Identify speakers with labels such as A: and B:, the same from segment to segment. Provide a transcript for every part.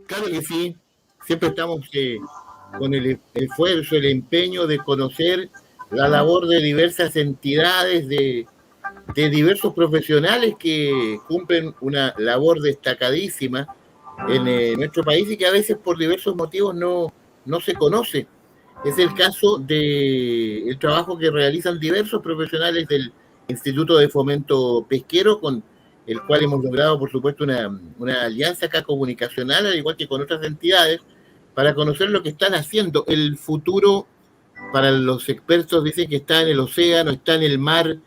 A: Claro que sí, siempre estamos con el esfuerzo, el empeño de conocer la labor de diversas entidades, de diversos profesionales que cumplen una labor destacadísima en nuestro país y que a veces por diversos motivos no se conoce. Es el caso del trabajo que realizan diversos profesionales del Instituto de Fomento Pesquero, con el cual hemos logrado, por supuesto, una alianza acá comunicacional, al igual que con otras entidades, para conocer lo que están haciendo. El futuro, para los expertos, dicen que está en el océano, está en el mar,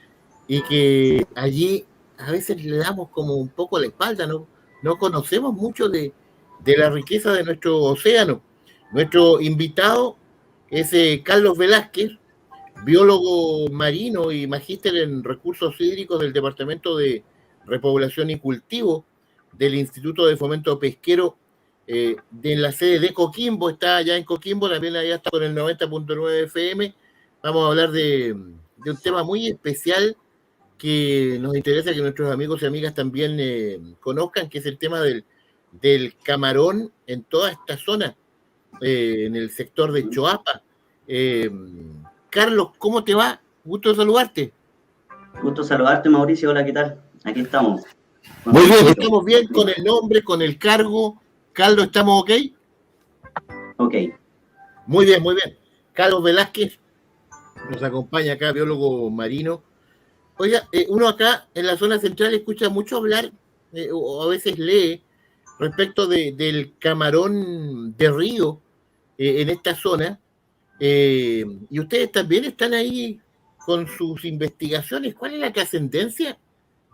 A: y que allí a veces le damos como un poco la espalda, no conocemos mucho de la riqueza de nuestro océano. Nuestro invitado es Carlos Velázquez, biólogo marino y magíster en recursos hídricos del Departamento de Repoblación y Cultivo del Instituto de Fomento Pesquero de la sede de Coquimbo. Está allá en Coquimbo, también allá está con el 90.9 FM. Vamos a hablar de un tema muy especial que nos interesa que nuestros amigos y amigas también conozcan, que es el tema del camarón en toda esta zona, en el sector de Choapa. Eh, Carlos, ¿cómo te va? Gusto saludarte.
B: Gusto saludarte, Mauricio. Hola, ¿qué tal? Aquí estamos.
A: Muy bien, estamos bien con el nombre, con el cargo. Carlos, ¿estamos ok?
B: Ok.
A: Muy bien, muy bien. Carlos Velázquez nos acompaña acá, biólogo marino. Oiga, uno acá en la zona central escucha mucho hablar, o a veces lee, respecto del camarón de río en esta zona. Y ustedes también están ahí con sus investigaciones. ¿Cuál es la trascendencia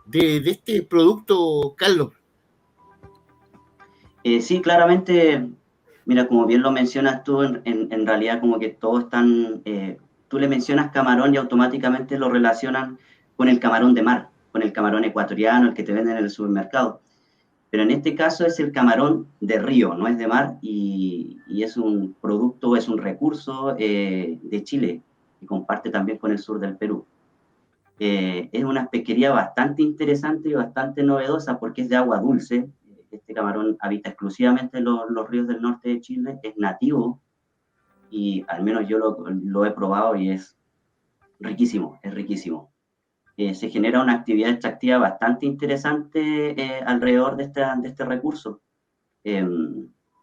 A: de este producto, Carlos?
B: Sí, claramente, mira, como bien lo mencionas tú, en realidad como que todos están, tú le mencionas camarón y automáticamente lo relacionan con el camarón de mar, con el camarón ecuatoriano, el que te venden en el supermercado. Pero en este caso es el camarón de río, no es de mar, y es un producto, es un recurso de Chile, y comparte también con el sur del Perú. Es una pesquería bastante interesante y bastante novedosa porque es de agua dulce. Este camarón habita exclusivamente los ríos del norte de Chile, es nativo y al menos yo lo he probado y es riquísimo, es riquísimo. Se genera una actividad extractiva bastante interesante alrededor de este recurso. Eh,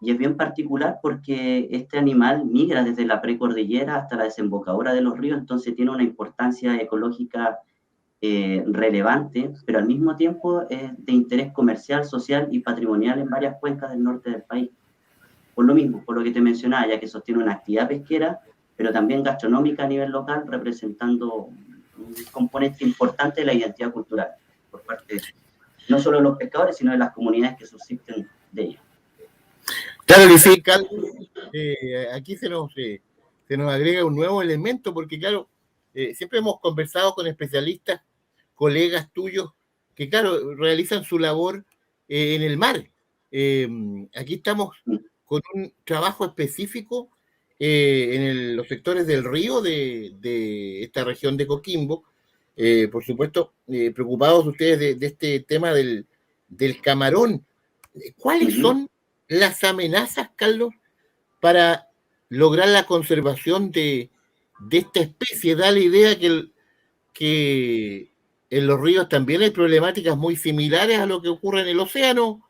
B: y es bien particular porque este animal migra desde la precordillera hasta la desembocadura de los ríos, entonces tiene una importancia ecológica relevante, pero al mismo tiempo es de interés comercial, social y patrimonial en varias cuencas del norte del país. Por lo mismo, por lo que te mencionaba, ya que sostiene una actividad pesquera, pero también gastronómica a nivel local, representando un componente importante de la identidad cultural, por parte no solo de los pescadores, sino de las comunidades que subsisten de ellos.
A: Claro que sí, Carlos. Aquí se nos agrega un nuevo elemento, porque claro, siempre hemos conversado con especialistas, colegas tuyos, que claro, realizan su labor en el mar. Aquí estamos con un trabajo específico los sectores del río de esta región de Coquimbo. Por supuesto, preocupados ustedes de este tema del camarón. ¿Cuáles son las amenazas, Carlos, para lograr la conservación de esta especie? Da la idea que en los ríos también hay problemáticas muy similares a lo que ocurre en el océano,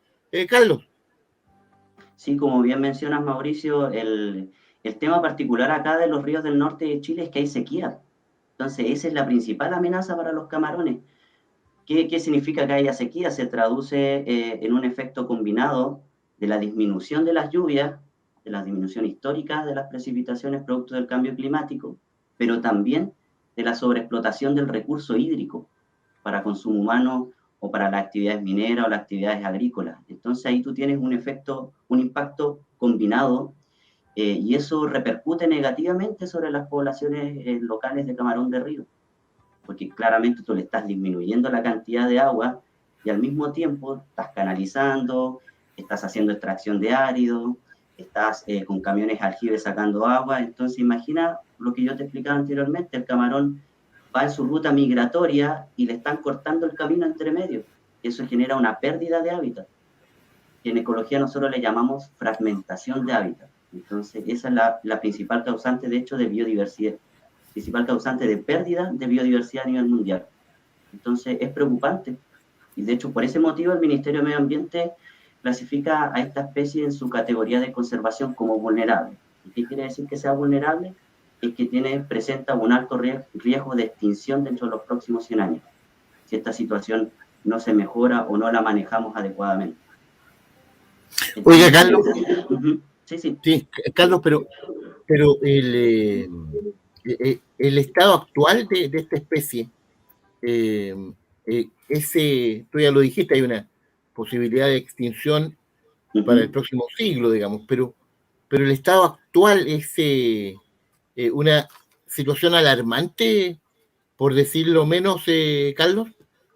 A: Carlos.
B: Sí, como bien mencionas, Mauricio, el tema particular acá de los ríos del norte de Chile es que hay sequía. Entonces, esa es la principal amenaza para los camarones. ¿Qué significa que haya sequía? Se traduce en un efecto combinado de la disminución de las lluvias, de la disminución histórica de las precipitaciones producto del cambio climático, pero también de la sobreexplotación del recurso hídrico para consumo humano o para las actividades mineras o las actividades agrícolas. Entonces ahí tú tienes un efecto, un impacto combinado y eso repercute negativamente sobre las poblaciones locales de camarón de río, porque claramente tú le estás disminuyendo la cantidad de agua y al mismo tiempo estás canalizando, estás haciendo extracción de árido, estás con camiones aljibes sacando agua. Entonces imagina lo que yo te explicaba anteriormente, el camarón va en su ruta migratoria y le están cortando el camino entre medio. Eso genera una pérdida de hábitat. en ecología nosotros le llamamos fragmentación de hábitat. Entonces, esa es la principal causante, de hecho, de biodiversidad, principal causante de pérdida de biodiversidad a nivel mundial. Entonces, es preocupante. Y de hecho, por ese motivo, el Ministerio de Medio Ambiente clasifica a esta especie en su categoría de conservación como vulnerable. ¿Y qué quiere decir que sea vulnerable? Es que presenta un alto riesgo de extinción dentro de los próximos 100 años, si esta situación no se mejora o no la manejamos adecuadamente.
A: Entonces, oiga, Carlos.
B: Sí,
A: Carlos, pero el estado actual de esta especie, tú ya lo dijiste, hay una posibilidad de extinción para el próximo siglo, digamos, pero el estado actual es una situación alarmante, por decirlo menos, Carlos.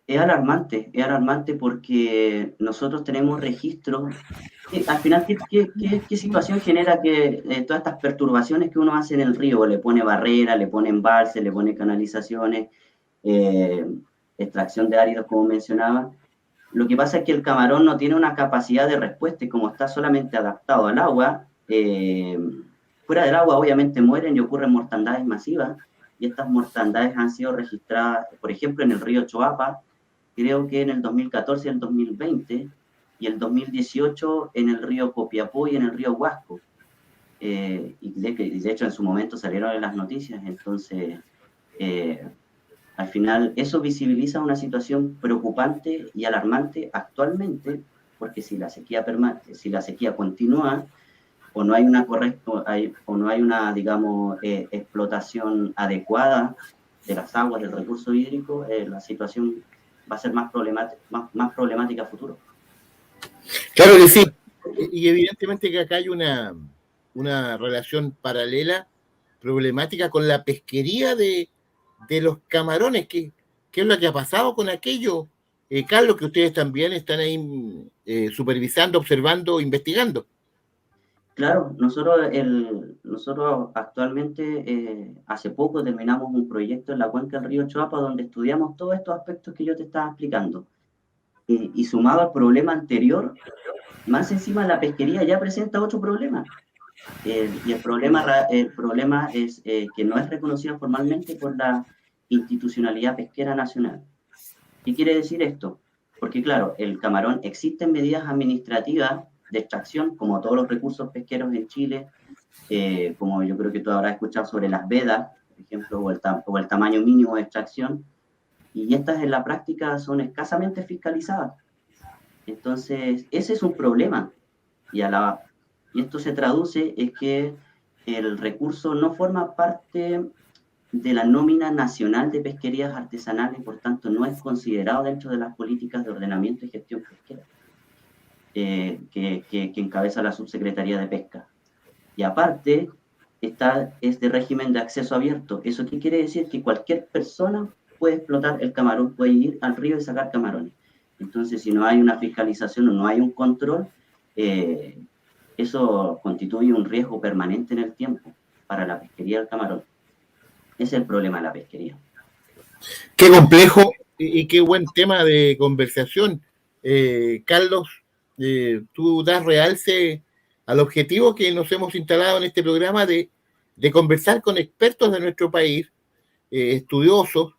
B: Es alarmante porque nosotros tenemos registros. Al final, ¿qué situación genera que todas estas perturbaciones que uno hace en el río? Le pone barrera, le pone embalses, le pone canalizaciones, extracción de áridos, como mencionaba. Lo que pasa es que el camarón no tiene una capacidad de respuesta y como está solamente adaptado al agua, fuera del agua obviamente mueren y ocurren mortandades masivas. Y estas mortandades han sido registradas, por ejemplo, en el río Choapa, creo que en el 2014 y el 2020, y el 2018 en el río Copiapó y en el río Huasco. Y de hecho en su momento salieron en las noticias. Entonces, al final eso visibiliza una situación preocupante y alarmante actualmente, porque si la sequía continúa, o no hay una digamos, explotación adecuada de las aguas, del recurso hídrico, la situación va a ser más problemática a futuro.
A: Claro que sí, y evidentemente que acá hay una relación paralela, problemática con la pesquería de los camarones. ¿Qué es lo que ha pasado con aquello, Carlos, que ustedes también están ahí supervisando, observando, investigando?
B: Claro, nosotros actualmente, hace poco terminamos un proyecto en la cuenca del río Choapa donde estudiamos todos estos aspectos que yo te estaba explicando. Y sumado al problema anterior, más encima la pesquería ya presenta otro problema. Y el problema es que no es reconocido formalmente por la institucionalidad pesquera nacional. ¿Qué quiere decir esto? Porque claro, el camarón, existen medidas administrativas de extracción, como todos los recursos pesqueros en Chile, como yo creo que tú habrás escuchado sobre las vedas, por ejemplo, o el tamaño mínimo de extracción, y estas en la práctica son escasamente fiscalizadas. Entonces, ese es un problema, y esto se traduce en que el recurso no forma parte de la nómina nacional de pesquerías artesanales y por tanto no es considerado dentro de las políticas de ordenamiento y gestión pesquera que encabeza la Subsecretaría de Pesca. Y aparte, es de régimen de acceso abierto. ¿Eso qué quiere decir? Que cualquier persona puede explotar el camarón, puede ir al río y sacar camarones. Entonces, si no hay una fiscalización o no hay un control, eso constituye un riesgo permanente en el tiempo para la pesquería del camarón. Ese es el problema de la pesquería.
A: Qué complejo y qué buen tema de conversación. Carlos, tú das realce al objetivo que nos hemos instalado en este programa de conversar con expertos de nuestro país, estudiosos,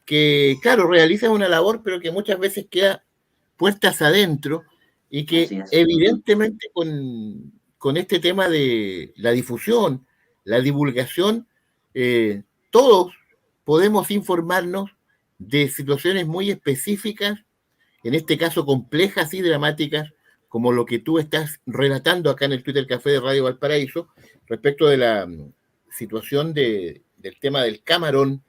A: que, claro, realizan una labor, pero que muchas veces queda puertas adentro y que evidentemente con este tema de la difusión, la divulgación, todos podemos informarnos de situaciones muy específicas, en este caso complejas y dramáticas, como lo que tú estás relatando acá en el Twitter Café de Radio Valparaíso, respecto de la situación del tema del camarón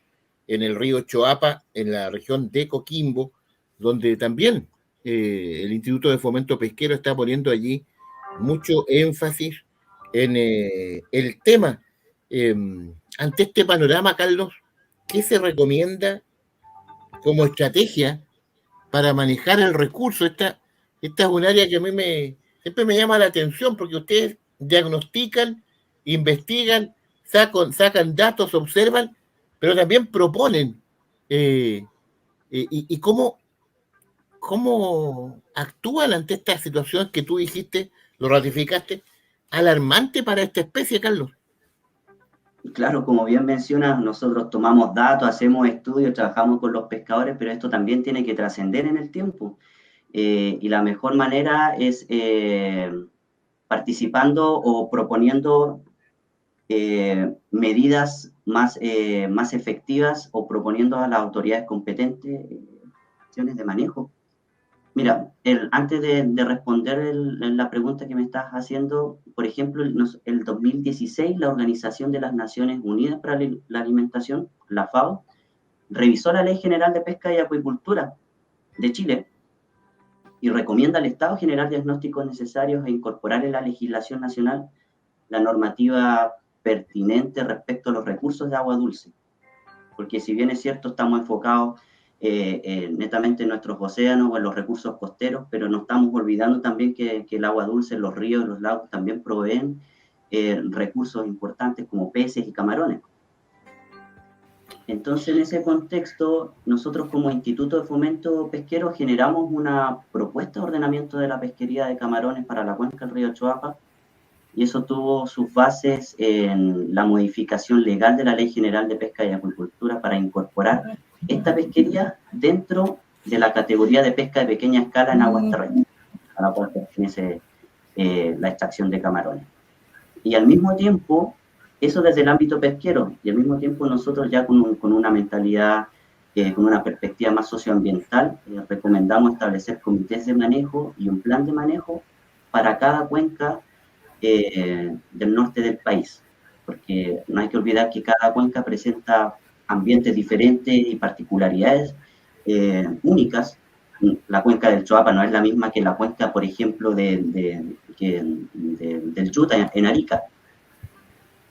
A: en el río Choapa, en la región de Coquimbo, donde también el Instituto de Fomento Pesquero está poniendo allí mucho énfasis en el tema. Ante este panorama, Carlos, ¿qué se recomienda como estrategia para manejar el recurso? Esta es un área que a mí siempre me llama la atención, porque ustedes diagnostican, investigan, sacan datos, observan, pero también proponen. ¿Y cómo cómo actúan ante esta situación que tú dijiste, lo ratificaste, alarmante para esta especie, Carlos?
B: Claro, como bien mencionas, nosotros tomamos datos, hacemos estudios, trabajamos con los pescadores, pero esto también tiene que trascender en el tiempo. Y la mejor manera es participando o proponiendo medidas más efectivas o proponiendo a las autoridades competentes acciones de manejo. Mira, antes de responder la pregunta que me estás haciendo, por ejemplo, el 2016 la Organización de las Naciones Unidas para la Alimentación, la FAO, revisó la Ley General de Pesca y Acuicultura de Chile y recomienda al Estado generar diagnósticos necesarios e incorporar en la legislación nacional la normativa pertinente respecto a los recursos de agua dulce. Porque si bien es cierto, estamos enfocados netamente en nuestros océanos o en los recursos costeros, pero no estamos olvidando también que el agua dulce, los ríos, los lagos también proveen recursos importantes como peces y camarones. Entonces, en ese contexto, nosotros como Instituto de Fomento Pesquero generamos una propuesta de ordenamiento de la pesquería de camarones para la cuenca del río Choapa, y eso tuvo sus bases en la modificación legal de la Ley General de Pesca y Acuicultura para incorporar esta pesquería dentro de la categoría de pesca de pequeña escala en aguas terrestres, a la cual pertenece la extracción de camarones. Y al mismo tiempo, eso desde el ámbito pesquero, y al mismo tiempo nosotros ya con una mentalidad, con una perspectiva más socioambiental, recomendamos establecer comités de manejo y un plan de manejo para cada cuenca del norte del país, porque no hay que olvidar que cada cuenca presenta ambientes diferentes y particularidades únicas. La cuenca del Choapa no es la misma que la cuenca, por ejemplo, del Yuta en Arica.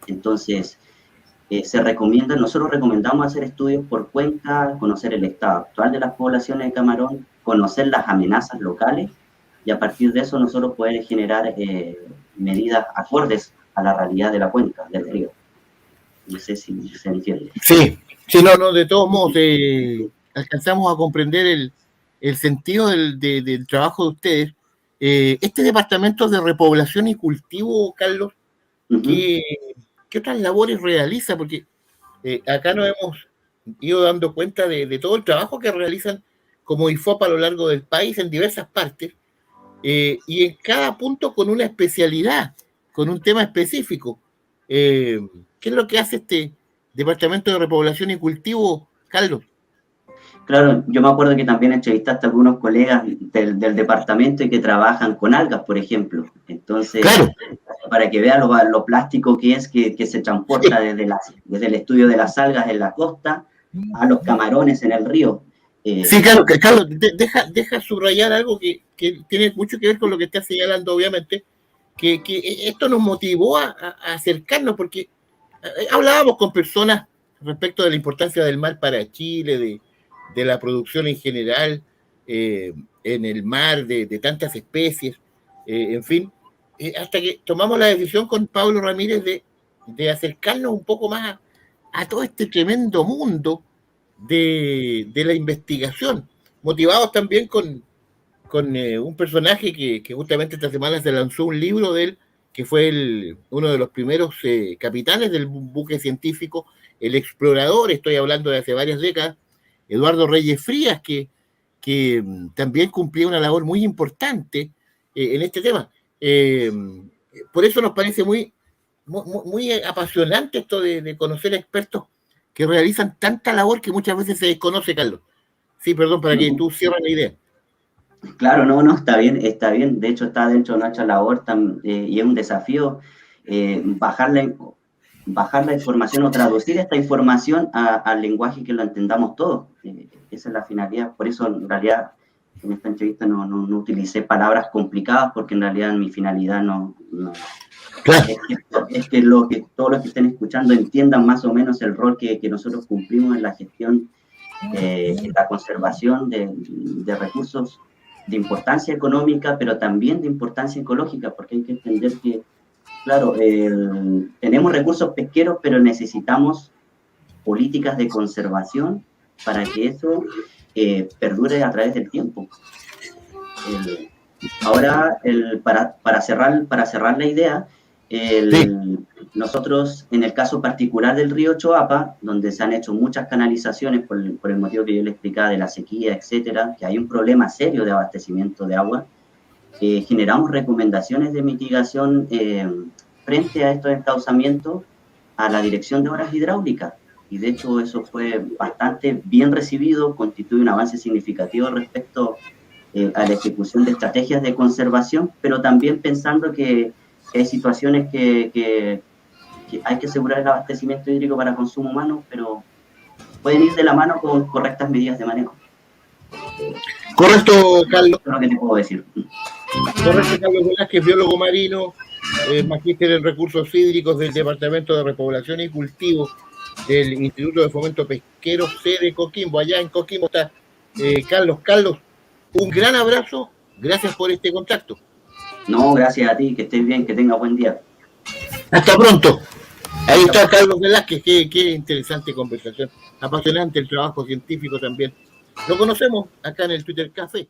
B: Entonces, nosotros recomendamos hacer estudios por cuenca, conocer el estado actual de las poblaciones de camarón, conocer las amenazas locales, y a partir de eso nosotros poder generar medidas acordes a la realidad de la cuenca, del río. No sé si se entiende.
A: Sí, no, de todos modos, alcanzamos a comprender el sentido del trabajo de ustedes. Este departamento de repoblación y cultivo, Carlos, ¿qué otras labores realiza? Porque acá nos hemos ido dando cuenta de todo el trabajo que realizan como IFOP a lo largo del país en diversas partes, y en cada punto con una especialidad, con un tema específico. ¿Qué es lo que hace este Departamento de Repoblación y Cultivo, Carlos?
B: Claro, yo me acuerdo que también entrevistaste a algunos colegas del departamento y que trabajan con algas, por ejemplo. Entonces, claro, para que vean lo plástico que es que se transporta desde el estudio de las algas en la costa a los camarones en el río.
A: Sí, claro, Carlos, deja subrayar algo que tiene mucho que ver con lo que estás señalando, obviamente, que esto nos motivó a acercarnos, porque hablábamos con personas respecto de la importancia del mar para Chile, de la producción en general, en el mar, de tantas especies, en fin, hasta que tomamos la decisión con Pablo Ramírez de acercarnos un poco más a todo este tremendo mundo de la investigación, motivados también con un personaje que justamente esta semana se lanzó un libro de él, que fue uno de los primeros capitanes del buque científico, el explorador, estoy hablando de hace varias décadas, Eduardo Reyes Frías, que también cumplía una labor muy importante en este tema. Por eso nos parece muy apasionante esto de conocer expertos que realizan tanta labor que muchas veces se desconoce, Carlos. Sí, perdón, para que tú cierres la idea.
B: Claro, no, está bien. De hecho, está dentro de nuestra labor y es un desafío bajar la información o traducir esta información al lenguaje que lo entendamos todos. Esa es la finalidad. Por eso, en realidad, en esta entrevista no utilicé palabras complicadas, porque en realidad mi finalidad no claro. Es que todos los que estén escuchando entiendan más o menos el rol que nosotros cumplimos en la gestión, en la conservación de recursos de importancia económica, pero también de importancia ecológica, porque hay que entender que, claro, tenemos recursos pesqueros, pero necesitamos políticas de conservación para que eso perdure a través del tiempo. Ahora, para cerrar la idea, nosotros, en el caso particular del río Choapa, donde se han hecho muchas canalizaciones por el motivo que yo le explicaba de la sequía, etcétera, que hay un problema serio de abastecimiento de agua, generamos recomendaciones de mitigación frente a estos encauzamientos a la Dirección de Obras Hidráulicas. Y de hecho eso fue bastante bien recibido, constituye un avance significativo respecto a la ejecución de estrategias de conservación, pero también pensando que hay situaciones que hay que asegurar el abastecimiento hídrico para consumo humano, pero pueden ir de la mano con correctas medidas de manejo.
A: Correcto, Carlos.
B: Eso es lo que te puedo decir.
A: Correcto, Carlos Velázquez, biólogo marino, magíster en recursos hídricos del Departamento de Repoblación y Cultivo del Instituto de Fomento Pesquero, sede Coquimbo. Allá en Coquimbo está Carlos. Carlos, un gran abrazo, gracias por este contacto.
B: No, gracias a ti, que estés bien, que tengas buen día.
A: Hasta pronto. Ahí está Carlos Velázquez, qué interesante conversación, apasionante el trabajo científico también. Lo conocemos acá en el Twitter Café.